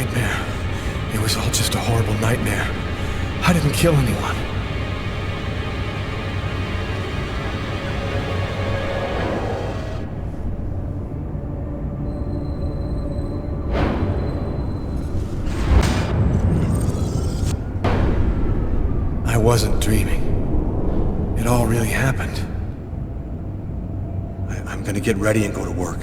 nightmare. It was all just a horrible nightmare. I didn't kill anyone. I wasn't dreaming. It all really happened. I'm gonna get ready and go to work.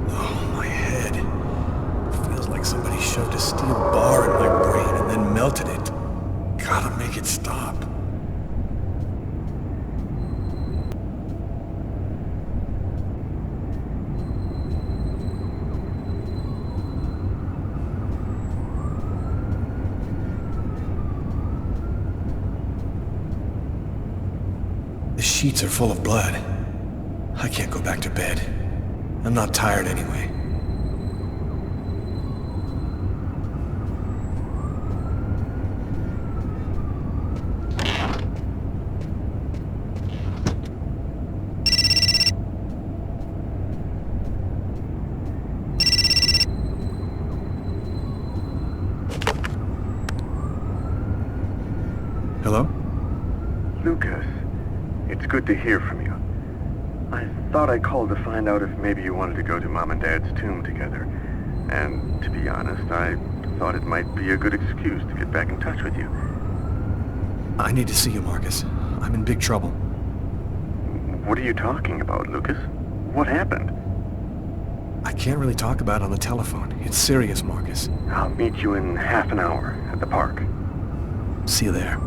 Oh, my head. Feels like somebody shoved a steel bar in my brain and then melted it. Gotta make it stop. The sheets are full of blood. I can't go back to bed. I'm not tired anyway. Hello? Lucas, it's good to hear from you. I thought I called to find out if maybe you wanted to go to Mom and Dad's tomb together. And to be honest, I thought it might be a good excuse to get back in touch with you. I need to see you, Marcus. I'm in big trouble. What are you talking about, Lucas? What happened? I can't really talk about it on the telephone. It's serious, Marcus. I'll meet you in half an hour at the park. See you there.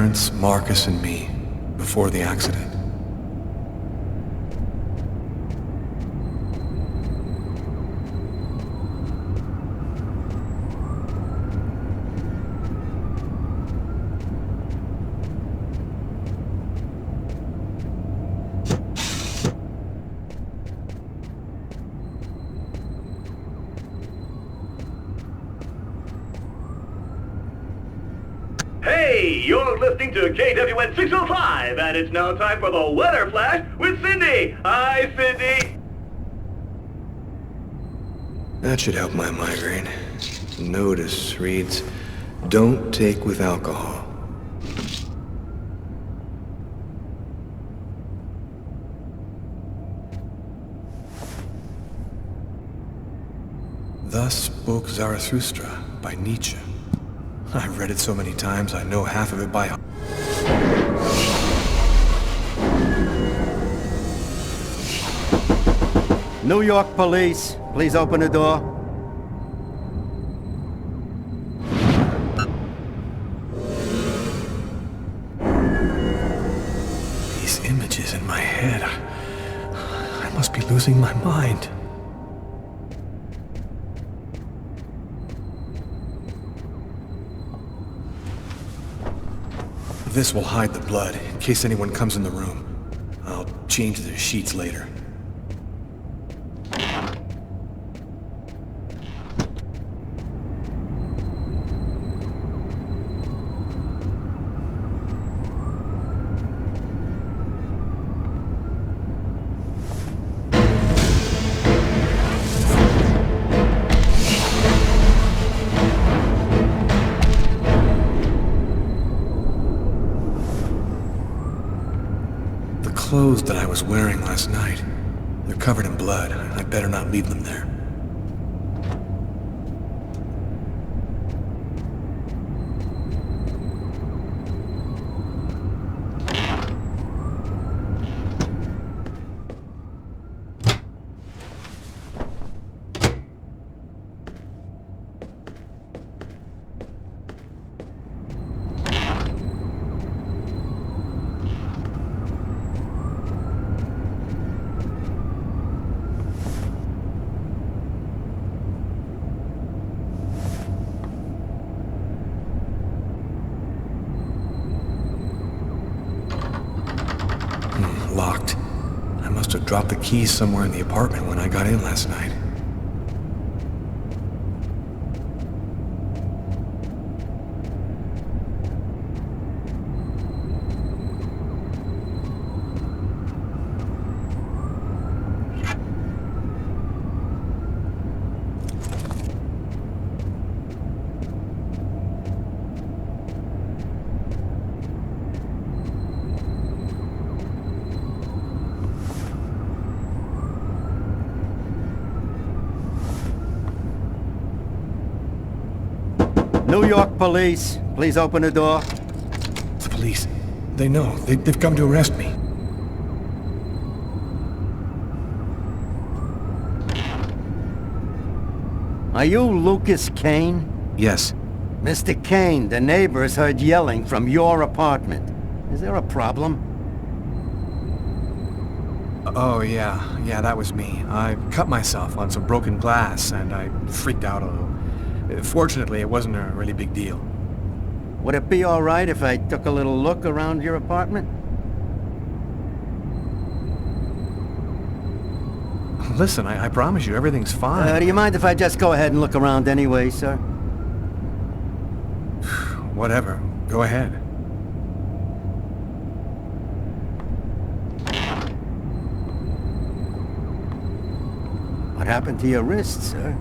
Clarence, Marcus, and me before the accident. Hey, you're listening to KWN 605, and it's now time for the Weather Flash with Cindy. Hi, Cindy. That should help my migraine. Notice reads, "Don't take with alcohol." Thus spoke Zarathustra by Nietzsche. I've read it so many times, I know half of it by heart. New York police, please open the door. These images in my head, I must be losing my mind. This will hide the blood, in case anyone comes in the room. I'll change the sheets later. Clothes that I was wearing last night. They're covered in blood. I better not leave them there. Locked. I must have dropped the keys somewhere in the apartment when I got in last night. New York police, please open the door. The police. They know. They've come to arrest me. Are you Lucas Kane? Yes. Mr. Kane, the neighbors heard yelling from your apartment. Is there a problem? Oh, yeah, that was me. I cut myself on some broken glass, and I freaked out a little. Fortunately, it wasn't a really big deal. Would it be all right if I took a little look around your apartment? Listen, I promise you, everything's fine. Do you mind if I just go ahead and look around anyway, sir? Whatever. Go ahead. What happened to your wrist, sir?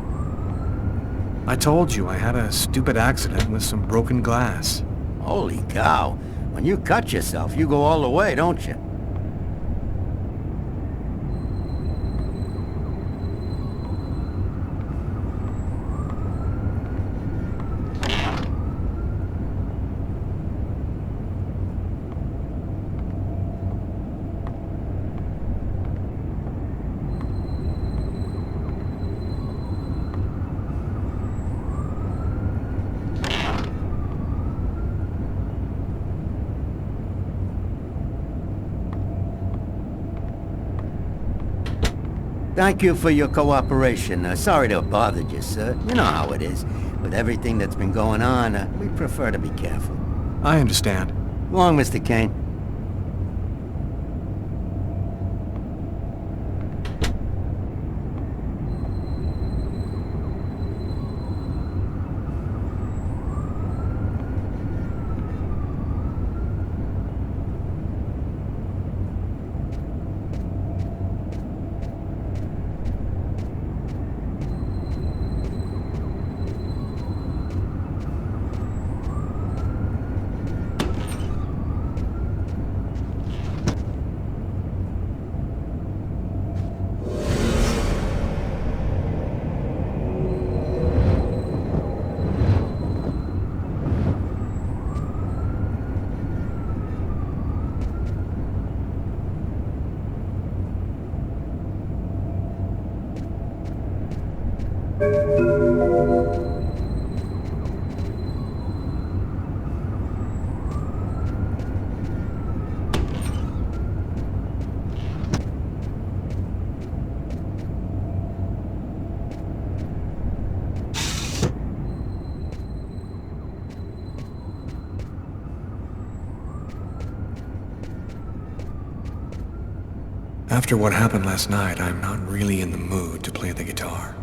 I told you I had a stupid accident with some broken glass. Holy cow. When you cut yourself, you go all the way, don't you? Thank you for your cooperation. Sorry to have bothered you, sir. You know how it is. With everything that's been going on, we prefer to be careful. I understand. Long, Mr. Kane. After what happened last night, I'm not really in the mood to play the guitar.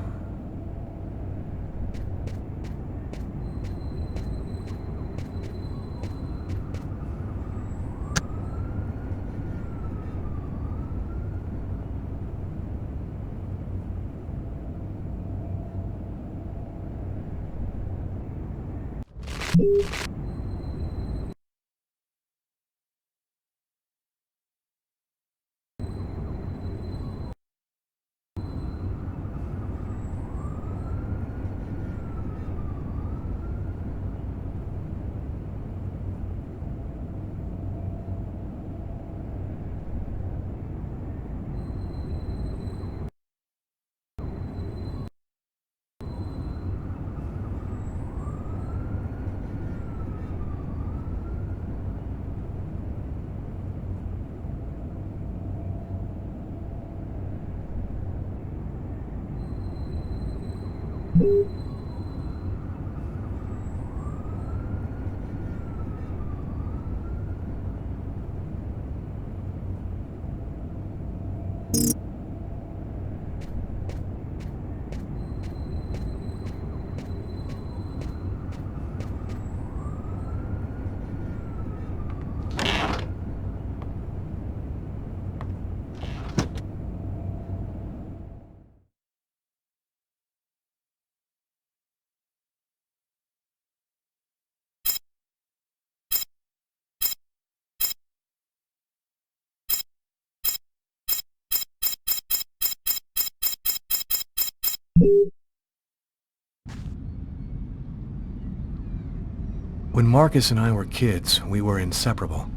When Marcus and I were kids, we were inseparable.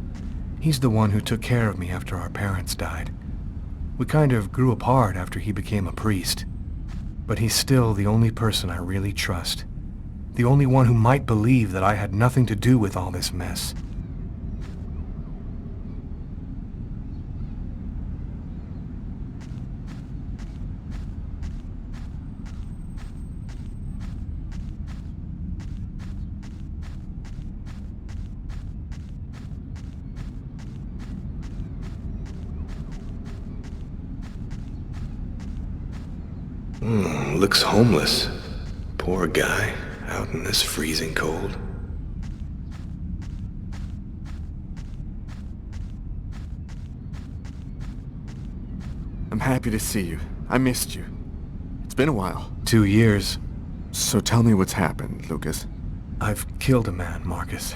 He's the one who took care of me after our parents died. We kind of grew apart after he became a priest. But he's still the only person I really trust. The only one who might believe that I had nothing to do with all this mess. Looks homeless. Poor guy, out in this freezing cold. I'm happy to see you. I missed you. It's been a while. 2 years. So tell me what's happened, Lucas. I've killed a man, Marcus.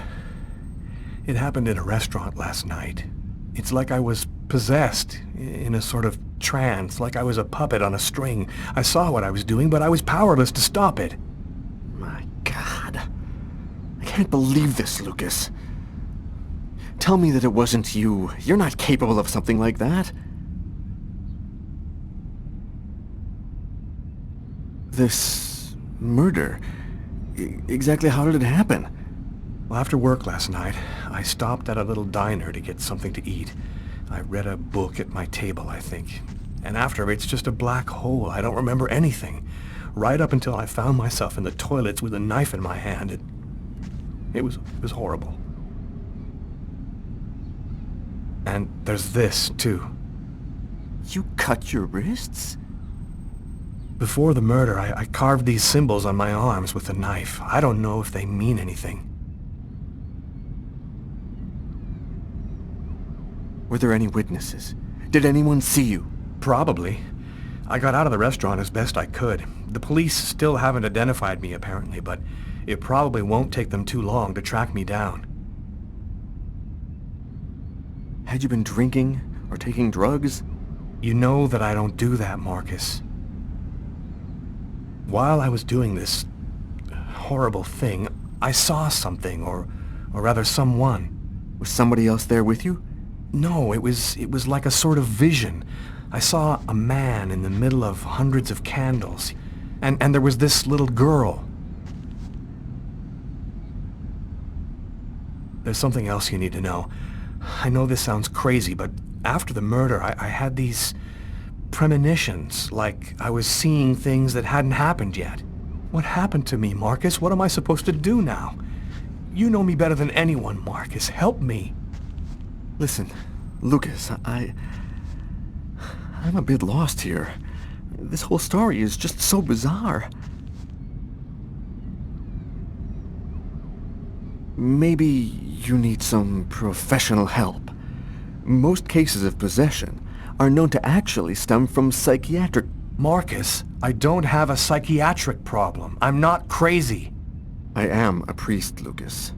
It happened in a restaurant last night. It's like I was possessed, in a sort of trance, like I was a puppet on a string. I saw what I was doing, but I was powerless to stop it. My God. I can't believe this, Lucas. Tell me that it wasn't you. You're not capable of something like that. This murder, exactly how did it happen? Well, after work last night, I stopped at a little diner to get something to eat. I read a book at my table, I think. And after, it's just a black hole. I don't remember anything. Right up until I found myself in the toilets with a knife in my hand. It was horrible. And there's this, too. You cut your wrists? Before the murder, I carved these symbols on my arms with a knife. I don't know if they mean anything. Were there any witnesses? Did anyone see you? Probably. I got out of the restaurant as best I could. The police still haven't identified me, apparently, but it probably won't take them too long to track me down. Had you been drinking or taking drugs? You know that I don't do that, Marcus. While I was doing this horrible thing, I saw something, or rather someone. Was somebody else there with you? No, it was like a sort of vision. I saw a man in the middle of hundreds of candles, and there was this little girl. There's something else you need to know. I know this sounds crazy, but after the murder, I had these premonitions, like I was seeing things that hadn't happened yet. What happened to me, Marcus? What am I supposed to do now? You know me better than anyone, Marcus. Help me. Listen, Lucas, I'm a bit lost here. This whole story is just so bizarre. Maybe you need some professional help. Most cases of possession are known to actually stem from psychiatric... Marcus, I don't have a psychiatric problem. I'm not crazy. I am a priest, Lucas.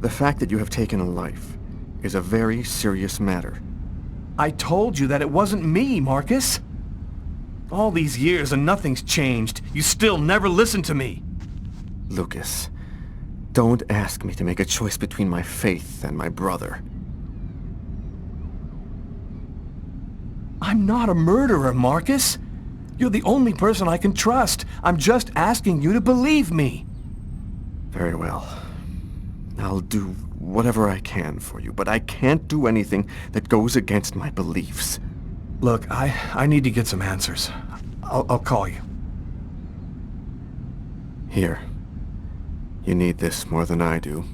The fact that you have taken a life is a very serious matter. I told you that it wasn't me, Marcus. All these years and nothing's changed. You still never listen to me. Lucas, don't ask me to make a choice between my faith and my brother. I'm not a murderer, Marcus. You're the only person I can trust. I'm just asking you to believe me. Very well. I'll do whatever I can for you, but I can't do anything that goes against my beliefs. Look, I need to get some answers. I'll call you. Here. You need this more than I do.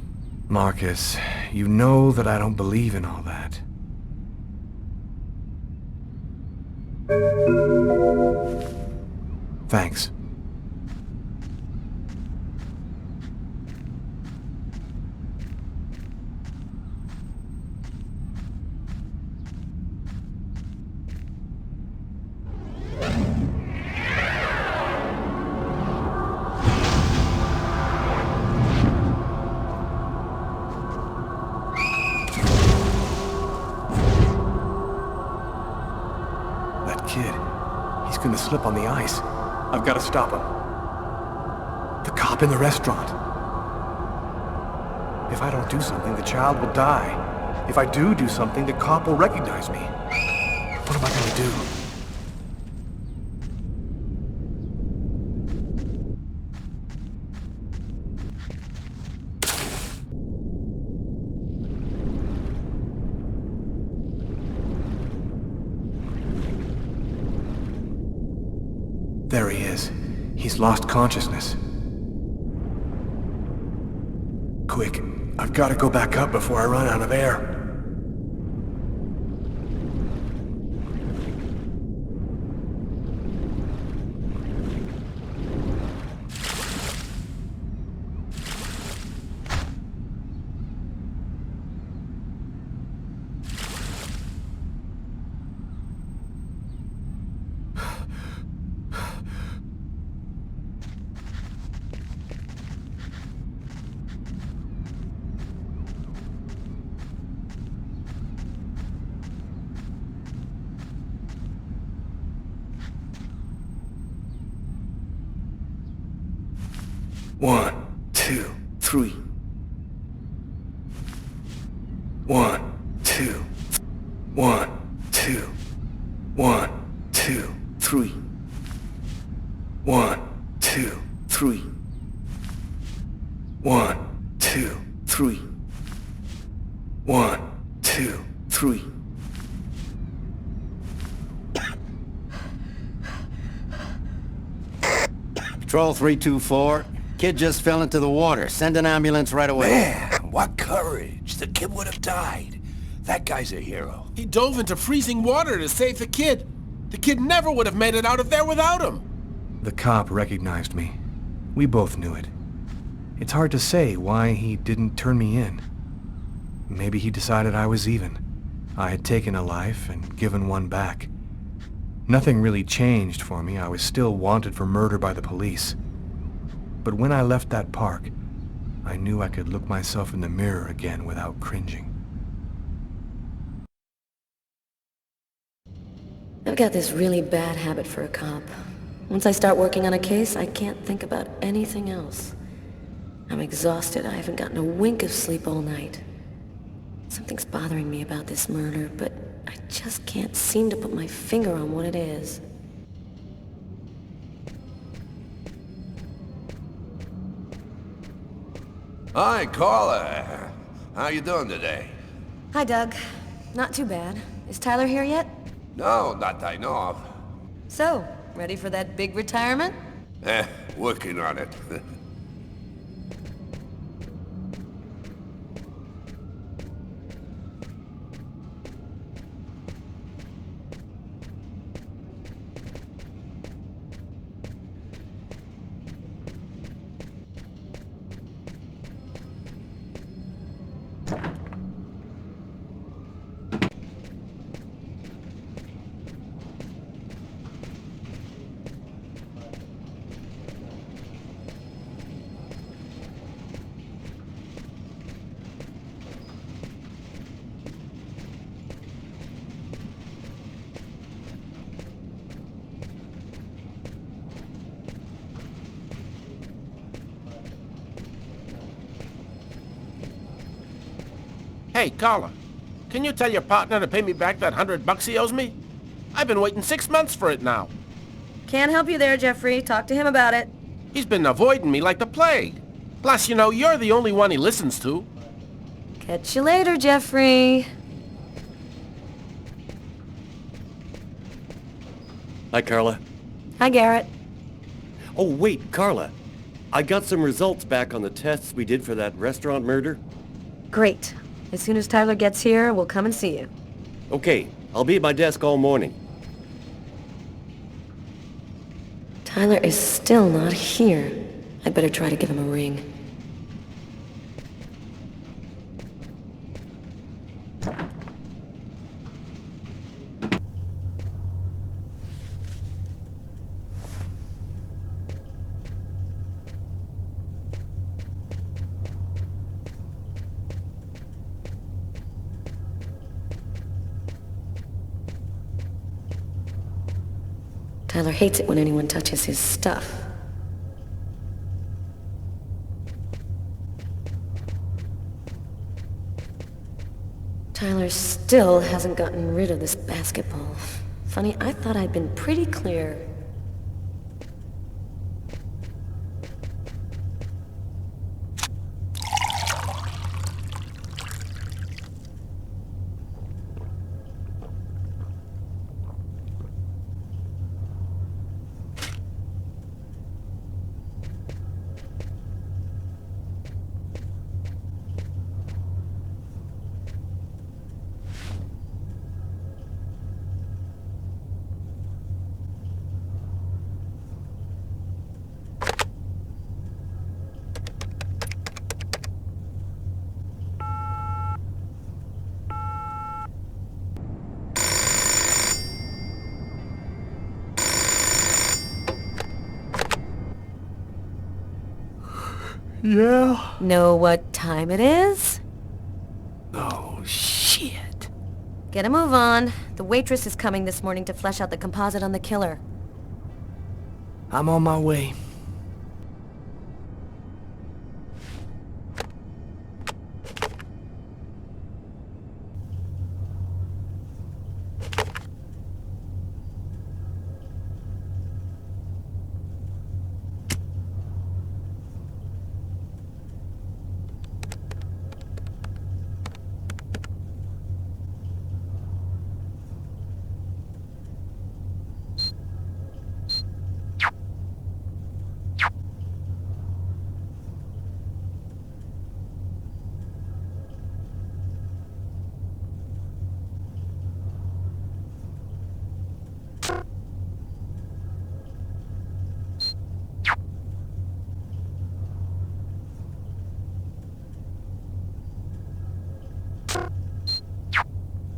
Marcus, you know that I don't believe in all that. Thanks. He's gonna slip on the ice. I've got to stop him. The cop in the restaurant. If I don't do something, the child will die. If I do something, the cop will recognize me. What am I gonna do? There he is. He's lost consciousness. Quick, I've got to go back up before I run out of air. One, two, three. 1, 2. 1, 2. 1, 2, 3. 1, 2, 3. 1, 2, 3. 1, 2, 3. Patrol 324. Kid just fell into the water. Send an ambulance right away. Man, what courage. The kid would have died. That guy's a hero. He dove into freezing water to save the kid. The kid never would have made it out of there without him. The cop recognized me. We both knew it. It's hard to say why he didn't turn me in. Maybe he decided I was even. I had taken a life and given one back. Nothing really changed for me. I was still wanted for murder by the police. But when I left that park, I knew I could look myself in the mirror again without cringing. I've got this really bad habit for a cop. Once I start working on a case, I can't think about anything else. I'm exhausted. I haven't gotten a wink of sleep all night. Something's bothering me about this murder, but I just can't seem to put my finger on what it is. Hi, Carla. How you doing today? Hi, Doug. Not too bad. Is Tyler here yet? No, not that I know of. So, ready for that big retirement? Working on it. Hey, Carla, can you tell your partner to pay me back that $100 he owes me? I've been waiting 6 months for it now. Can't help you there, Jeffrey. Talk to him about it. He's been avoiding me like the plague. Plus, you know, you're the only one he listens to. Catch you later, Jeffrey. Hi, Carla. Hi, Garrett. Oh, wait, Carla. I got some results back on the tests we did for that restaurant murder. Great. As soon as Tyler gets here, we'll come and see you. Okay, I'll be at my desk all morning. Tyler is still not here. I'd better try to give him a ring. Tyler hates it when anyone touches his stuff. Tyler still hasn't gotten rid of this basketball. Funny, I thought I'd been pretty clear. Yeah? Know what time it is? Oh, shit. Get a move on. The waitress is coming this morning to flesh out the composite on the killer. I'm on my way.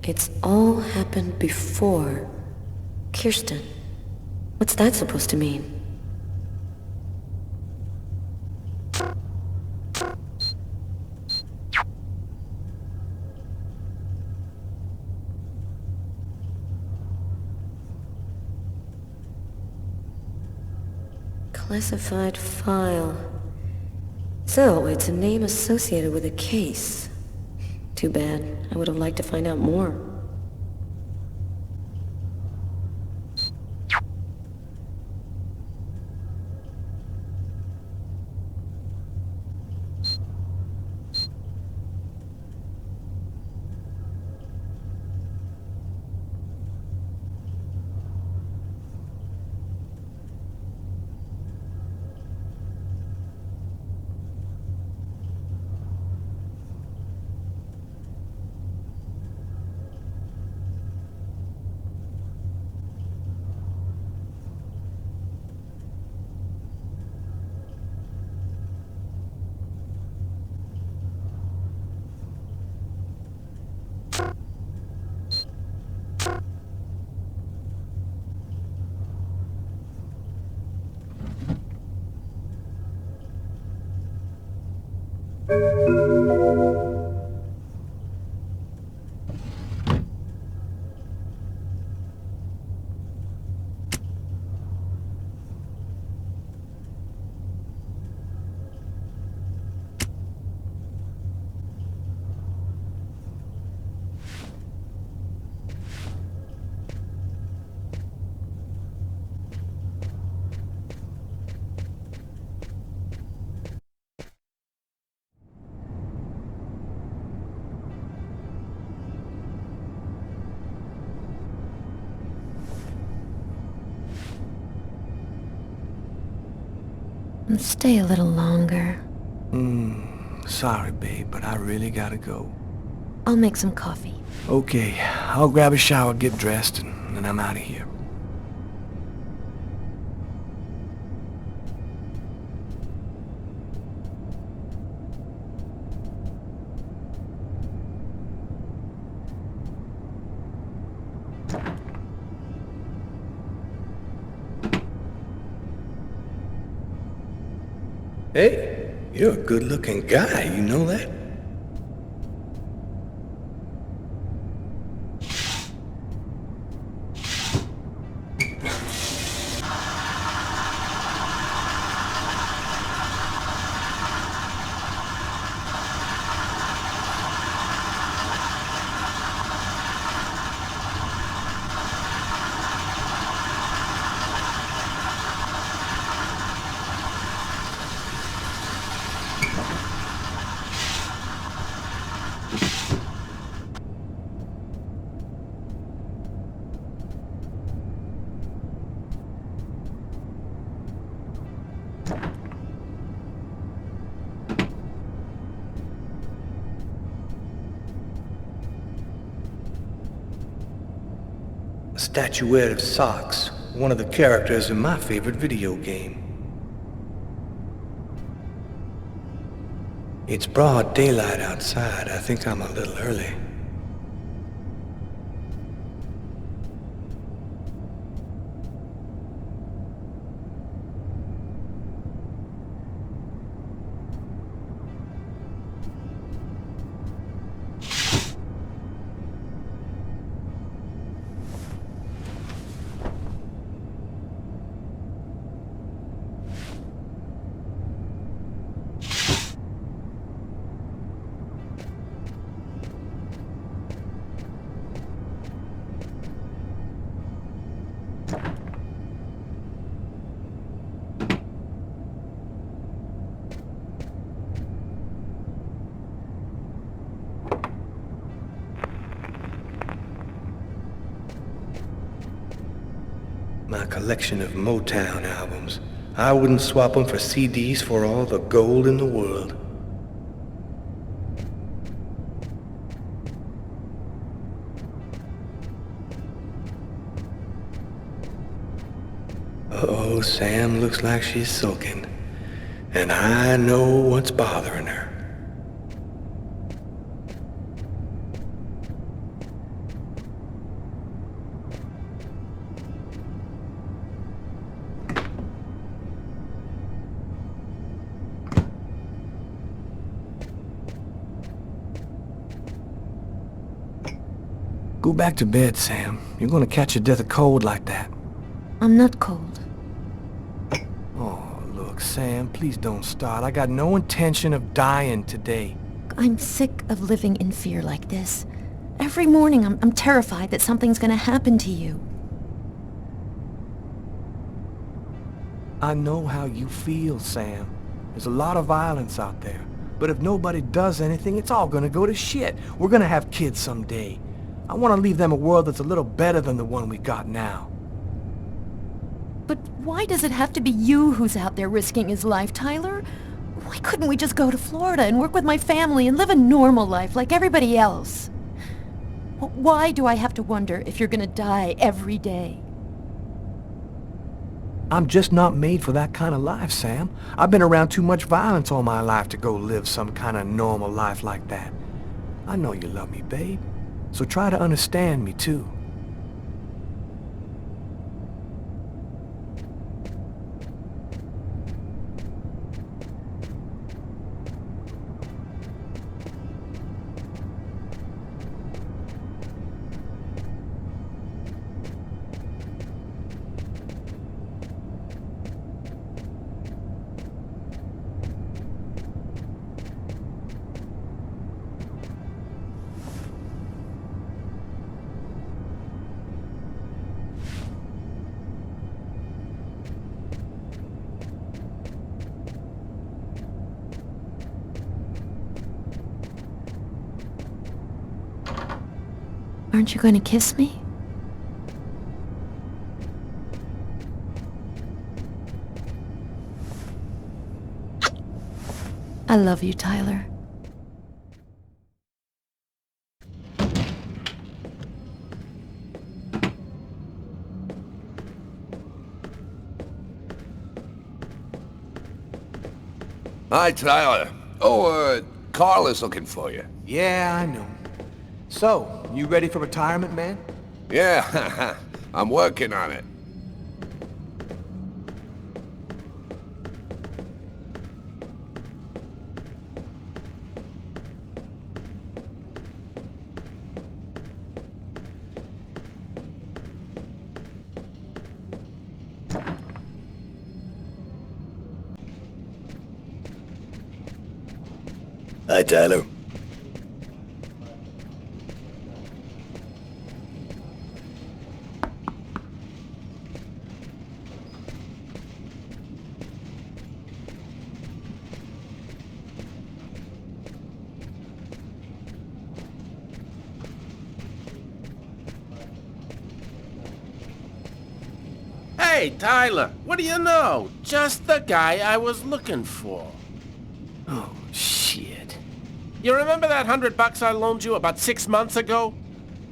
It's all happened before. Kirsten. What's that supposed to mean? Classified file. So, it's a name associated with a case. Too bad. I would have liked to find out more. Stay a little longer. Sorry, babe, but I really gotta go. I'll make some coffee. Okay, I'll grab a shower, get dressed, and then I'm out of here. Hey, you're a good-looking guy, you know that? A statuette of Socks, one of the characters in my favorite video game. It's broad daylight outside. I think I'm a little early. My collection of Motown albums. I wouldn't swap them for CDs for all the gold in the world. Uh-oh, Sam looks like she's sulking. And I know what's bothering her. Go back to bed, Sam. You're gonna catch a death of cold like that. I'm not cold. Oh, look, Sam, please don't start. I got no intention of dying today. I'm sick of living in fear like this. Every morning I'm terrified that something's gonna happen to you. I know how you feel, Sam. There's a lot of violence out there. But if nobody does anything, it's all gonna go to shit. We're gonna have kids someday. I want to leave them a world that's a little better than the one we got now. But why does it have to be you who's out there risking his life, Tyler? Why couldn't we just go to Florida and work with my family and live a normal life like everybody else? Why do I have to wonder if you're gonna die every day? I'm just not made for that kind of life, Sam. I've been around too much violence all my life to go live some kind of normal life like that. I know you love me, babe. So try to understand me, too. Aren't you going to kiss me? I love you, Tyler. Hi, Tyler. Oh, Carla's looking for you. Yeah, I know. So, you ready for retirement, man? Yeah, I'm working on it. Hi, Tyler. Hey, Tyler, what do you know? Just the guy I was looking for. Oh, shit. You remember that $100 I loaned you about 6 months ago?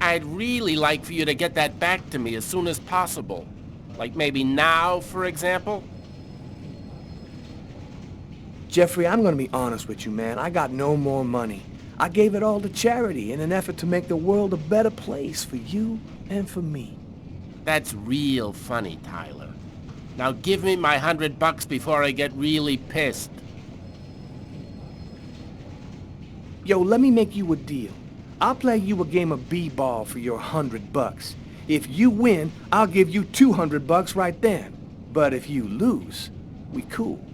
I'd really like for you to get that back to me as soon as possible. Like maybe now, for example? Jeffrey, I'm gonna be honest with you, man. I got no more money. I gave it all to charity in an effort to make the world a better place for you and for me. That's real funny, Tyler. Now give me my $100 before I get really pissed. Yo, let me make you a deal. I'll play you a game of b-ball for your $100. If you win, I'll give you $200 right then. But if you lose, we cool.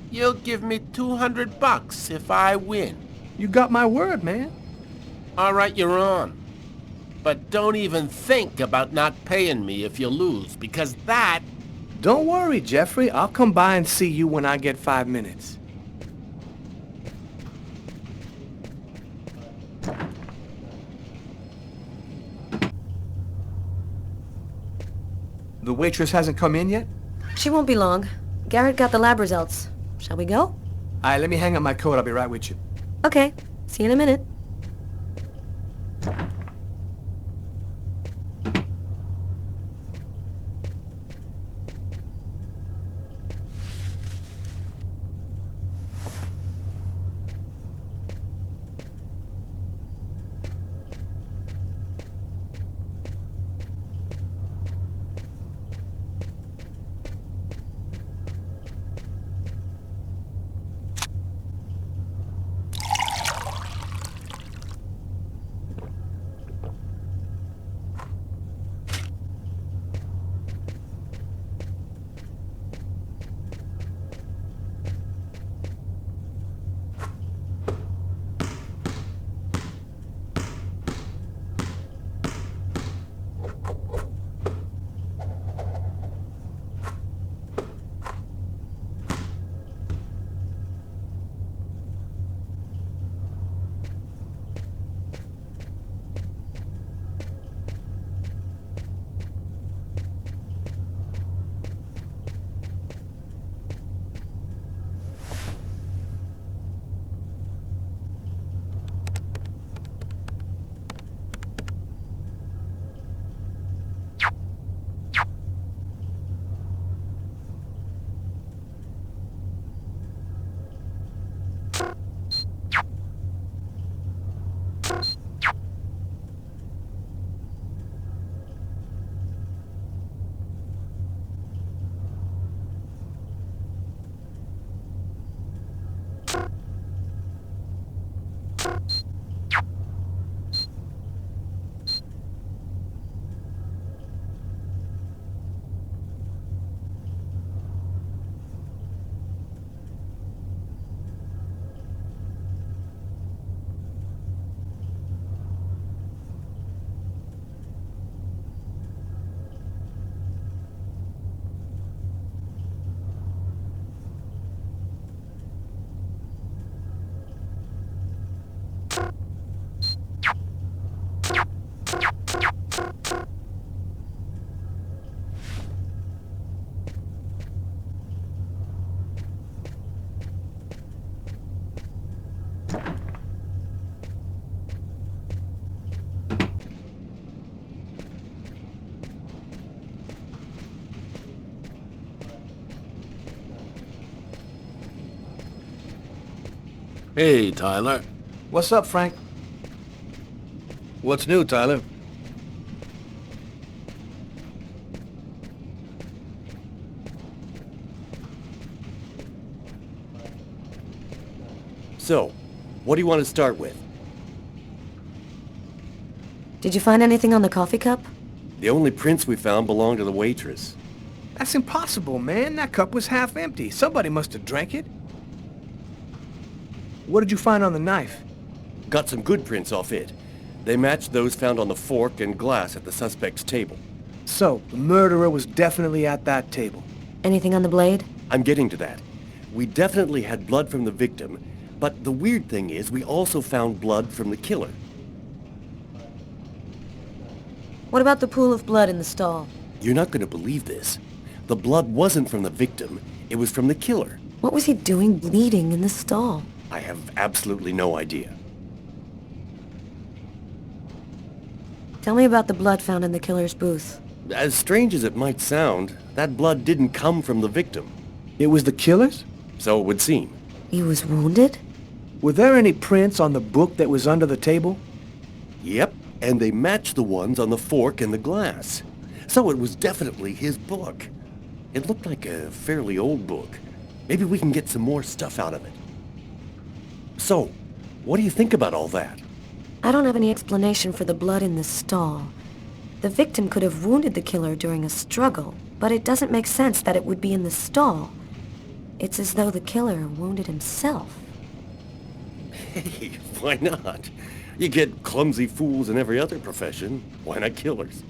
You'll give me $200 if I win. You got my word, man. All right, you're on. But don't even think about not paying me if you lose, because that... Don't worry, Jeffrey. I'll come by and see you when I get 5 minutes. The waitress hasn't come in yet? She won't be long. Garrett got the lab results. Shall we go? All right, let me hang up my coat. I'll be right with you. Okay. See you in a minute. Hey, Tyler. What's up, Frank? What's new, Tyler? So, what do you want to start with? Did you find anything on the coffee cup? The only prints we found belonged to the waitress. That's impossible, man. That cup was half empty. Somebody must have drank it. What did you find on the knife? Got some good prints off it. They matched those found on the fork and glass at the suspect's table. So, the murderer was definitely at that table. Anything on the blade? I'm getting to that. We definitely had blood from the victim, but the weird thing is we also found blood from the killer. What about the pool of blood in the stall? You're not going to believe this. The blood wasn't from the victim, it was from the killer. What was he doing bleeding in the stall? I have absolutely no idea. Tell me about the blood found in the killer's booth. As strange as it might sound, that blood didn't come from the victim. It was the killer's? So it would seem. He was wounded? Were there any prints on the book that was under the table? Yep, and they matched the ones on the fork and the glass. So it was definitely his book. It looked like a fairly old book. Maybe we can get some more stuff out of it. So, what do you think about all that? I don't have any explanation for the blood in the stall. The victim could have wounded the killer during a struggle, but it doesn't make sense that it would be in the stall. It's as though the killer wounded himself. Hey, why not? You get clumsy fools in every other profession. Why not killers?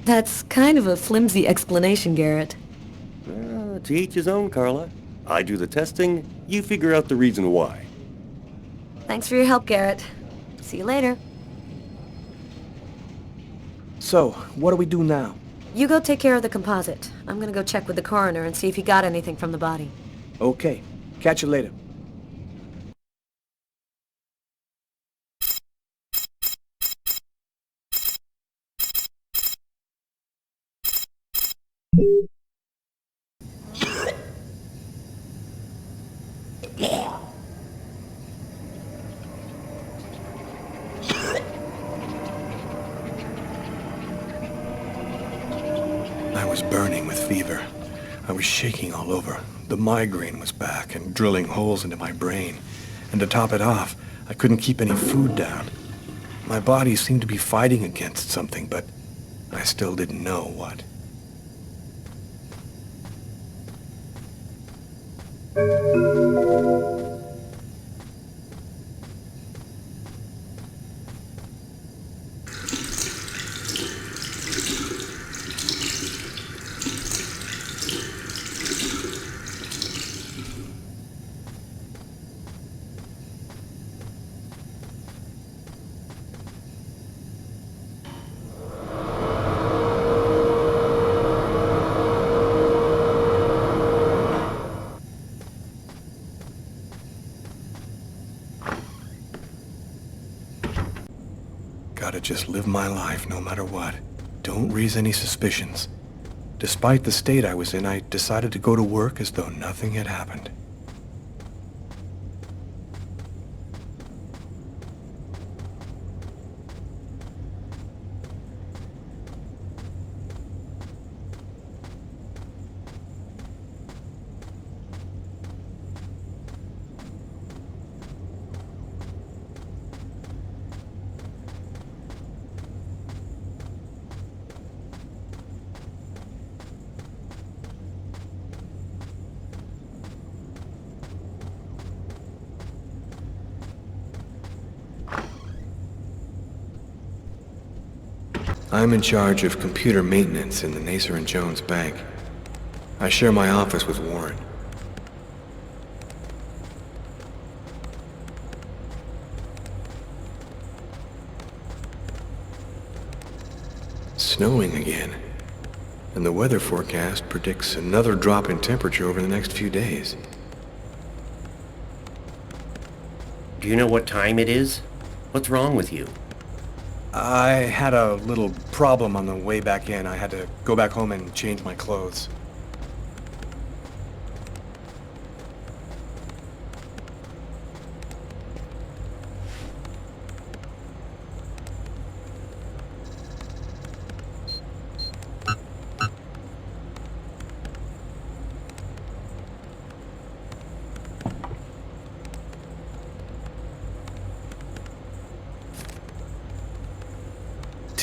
That's kind of a flimsy explanation, Garrett. To each his own, Carla. I do the testing, you figure out the reason why. Thanks for your help, Garrett. See you later. So, what do we do now? You go take care of the composite. I'm gonna go check with the coroner and see if he got anything from the body. Okay. Catch you later. I was burning with fever. I was shaking all over. The migraine was back and drilling holes into my brain. And to top it off, I couldn't keep any food down. My body seemed to be fighting against something, but I still didn't know what. Gotta just live my life no matter what. Don't raise any suspicions. Despite the state I was in, I decided to go to work as though nothing had happened. I'm in charge of computer maintenance in the Nacer & Jones Bank. I share my office with Warren. Snowing again, and the weather forecast predicts another drop in temperature over the next few days. Do you know what time it is? What's wrong with you? I had a little problem on the way back in. I had to go back home and change my clothes.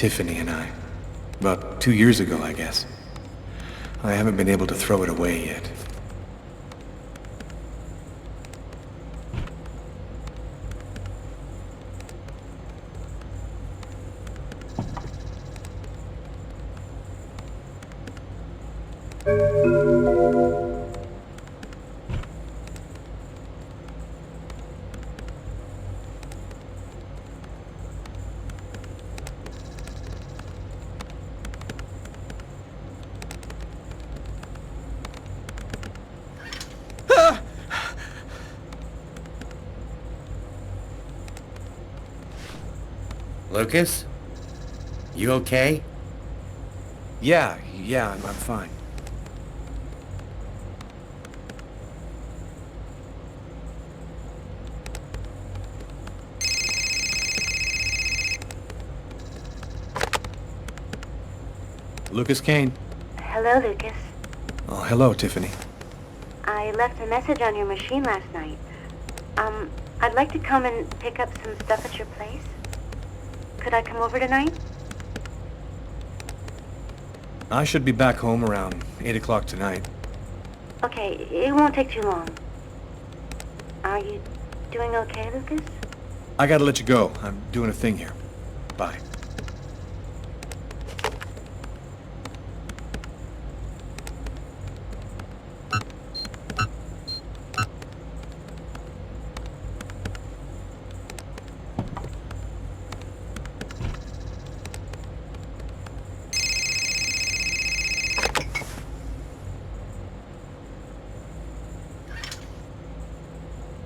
Tiffany and I. About 2 years ago, I guess. I haven't been able to throw it away yet. Lucas? You okay? Yeah, I'm fine. Lucas Kane. Hello, Lucas. Oh, hello, Tiffany. I left a message on your machine last night. I'd like to come and pick up some stuff at your place. Could I come over tonight? I should be back home around 8 o'clock tonight. Okay, it won't take too long. Are you doing okay, Lucas? I gotta let you go. I'm doing a thing here. Bye.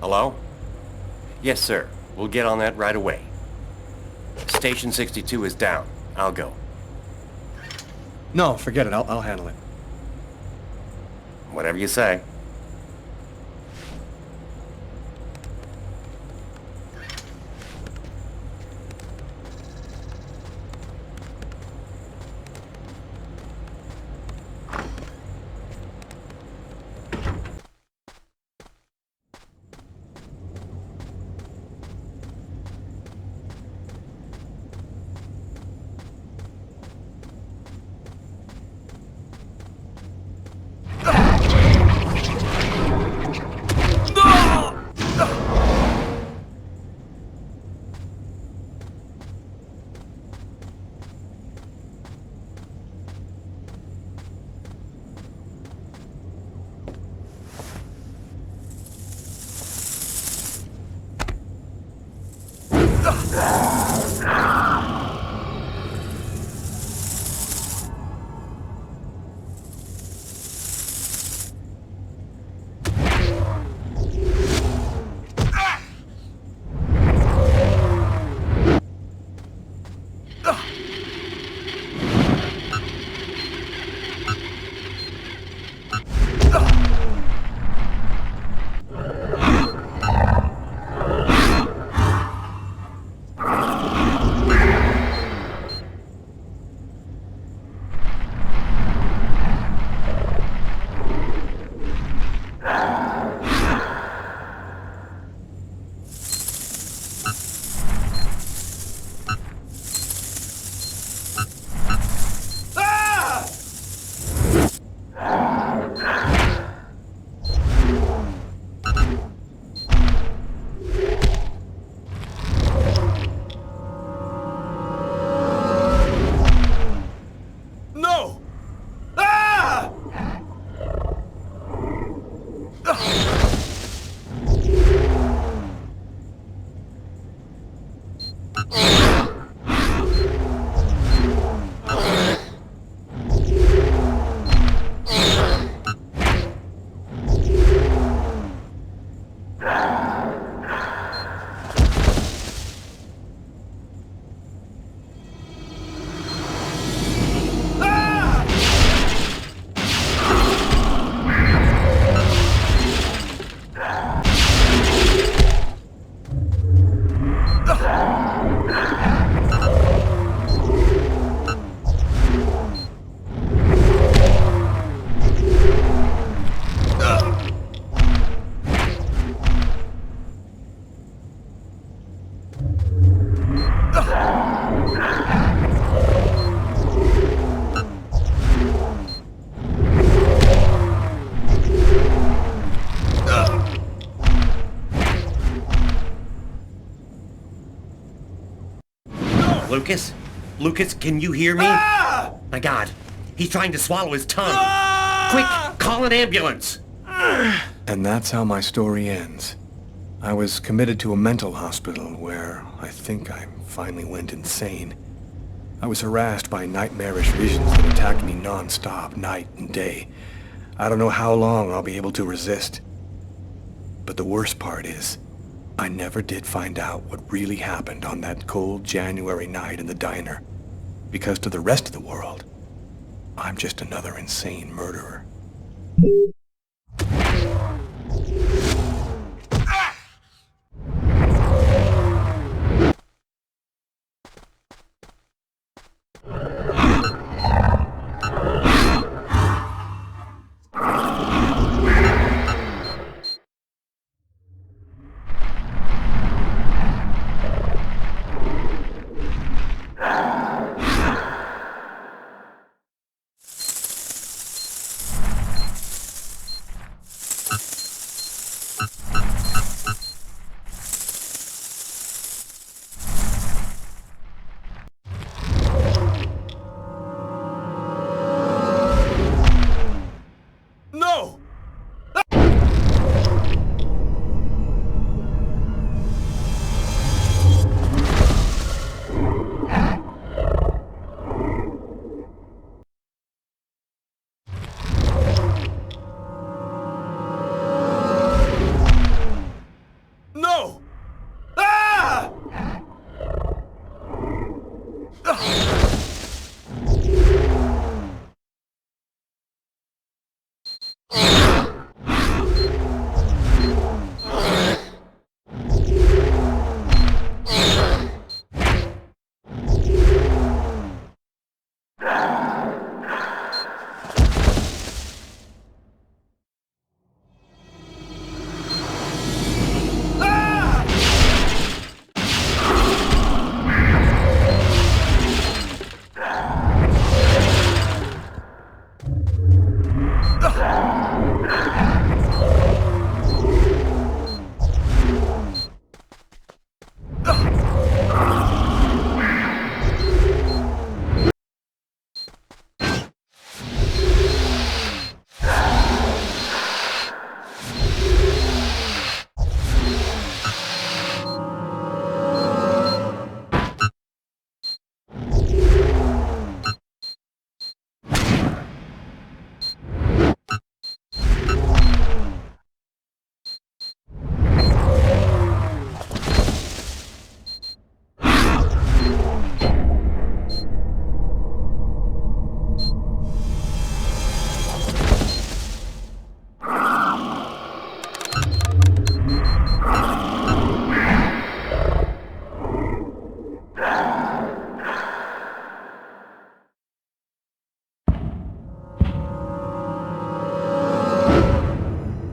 Hello? Yes, sir. We'll get on that right away. Station 62 is down. I'll go. No, forget it. I'll handle it. Whatever you say. Lucas? Lucas, can you hear me? Ah! My God, he's trying to swallow his tongue. Ah! Quick, call an ambulance. And that's how my story ends. I was committed to a mental hospital where I think I finally went insane. I was harassed by nightmarish visions that attacked me non-stop, night and day. I don't know how long I'll be able to resist. But the worst part is, I never did find out what really happened on that cold January night in the diner. Because to the rest of the world, I'm just another insane murderer. No! No! Ah!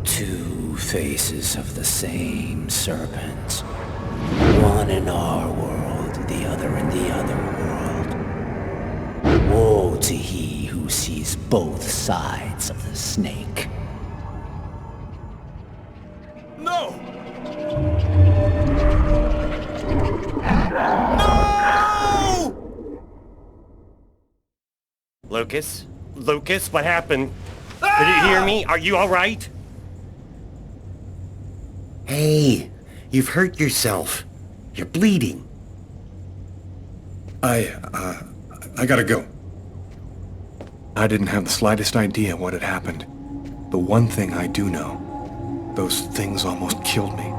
Two faces of the same serpent. One in our world, the other in the other world. Woe to he who sees both sides of the snake. No! Lucas? Lucas, what happened? Did you hear me? Are you all right? Hey, you've hurt yourself. You're bleeding. I gotta go. I didn't have the slightest idea what had happened. But one thing I do know, those things almost killed me.